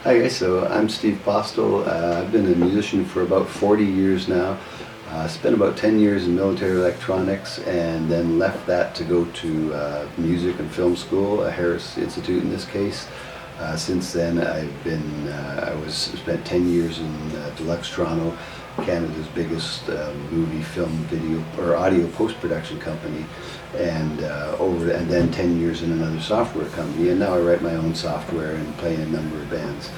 Hi guys, so I'm Steve Postill. I've been a musician for about 40 years now. Spent about 10 years in military electronics and then left that to go to music and film school, a Harris Institute in this case. Since then spent 10 years in Deluxe Toronto, Canada's biggest movie, film, video or audio post-production company, and then 10 years in another software company, and now I write my own software and play in a number of bands.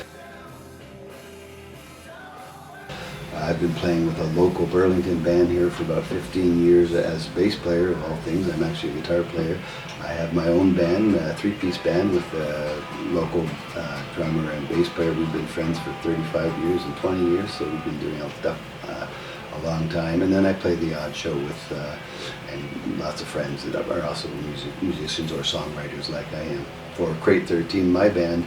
I've been playing with a local Burlington band here for about 15 years as bass player of all things. I'm actually a guitar player. I have my own band, a three-piece band with a local drummer and bass player. We've been friends for 35 years and 20 years, so we've been doing all stuff a long time. And then I play the odd show with and lots of friends that are also musicians or songwriters like I am. For Crate 13, my band,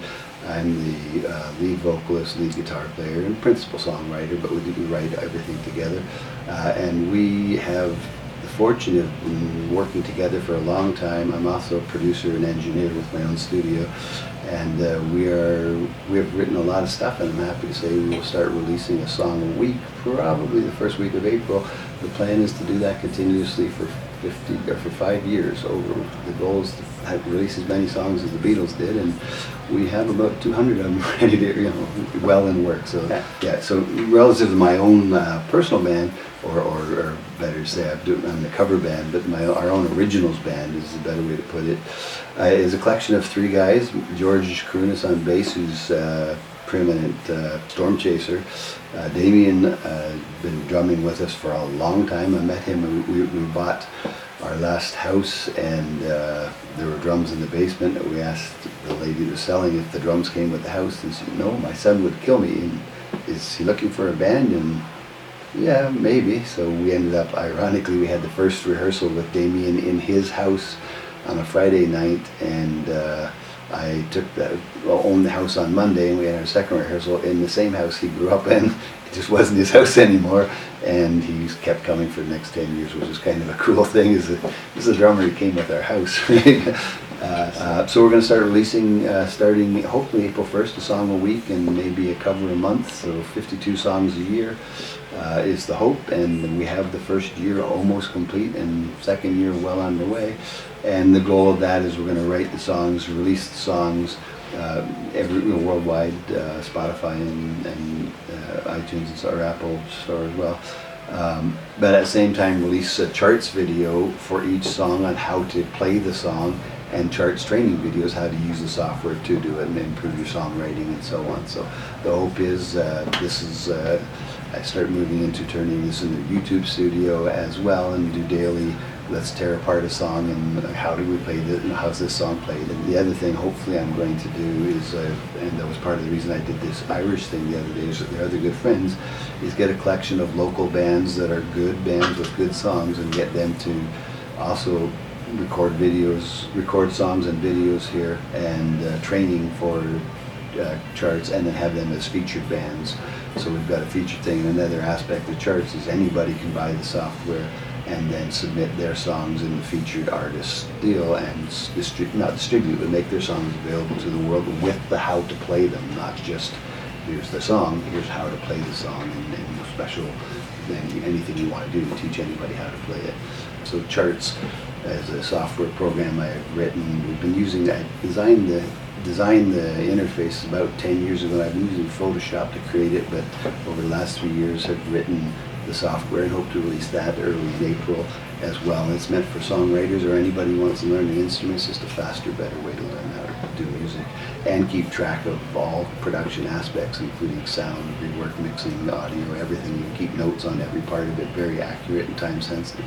I'm the lead vocalist, lead guitar player, and principal songwriter, but we write everything together. And we have the fortune of been working together for a long time. I'm also a producer and engineer with my own studio, and we have written a lot of stuff, and I'm happy to say we will start releasing a song a week, probably the first week of April. The plan is to do that continuously for 5 years. The goal is to release as many songs as the Beatles did, and we have about 200 of them ready to, well in work. So yeah. So relative to my own personal band, or better say, I'm the cover band, but our own originals band is a better way to put it. Is a collection of three guys: George Krunis on bass, who's preeminent storm chaser. Damien been drumming with us for a long time. I met him. We bought our last house, and there were drums in the basement. We asked the lady who was selling if the drums came with the house, and she said, "No, my son would kill me. And is he looking for a band?" And yeah, maybe. So we ended up, ironically, we had the first rehearsal with Damien in his house on a Friday night, and I owned the house on Monday, and we had our second rehearsal in the same house he grew up in. It just wasn't his house anymore, and he kept coming for the next 10 years, which is kind of a cool thing. This is a drummer who came with our house. So we're going to start releasing, starting hopefully April 1st, a song a week and maybe a cover a month, so 52 songs a year is the hope, and we have the first year almost complete and second year well underway. And the goal of that is we're going to write the songs, release the songs worldwide, Spotify and iTunes or Apple Store as well. But at the same time release a charts video for each song on how to play the song, and charts training videos, how to use the software to do it and improve your songwriting and so on. So the hope is I start moving into turning this into a YouTube studio as well, and do daily let's tear apart a song and how do we play this, and how's this song played. And the other thing hopefully I'm going to do is, and that was part of the reason I did this Irish thing the other day, is that they're other good friends, is get a collection of local bands that are good bands with good songs and get them to also record songs and videos here, and training for charts, and then have them as featured bands. So we've got a featured thing. And another aspect of charts is anybody can buy the software and then submit their songs in the featured artist deal and not distribute, but make their songs available to the world with the how to play them, not just here's the song, here's how to play the song, and special anything you want to do to teach anybody how to play it. So charts as a software program I have written, we've been using, I designed the interface about 10 years ago. I've been using Photoshop to create it, but over the last 3 years have written the software and hope to release that early in April as well. And it's meant for songwriters or anybody who wants to learn the instruments. Just a faster, better way to learn how to do music and keep track of all production aspects, including sound, rework, mixing, audio, everything. You can keep notes on every part of it, very accurate and time sensitive.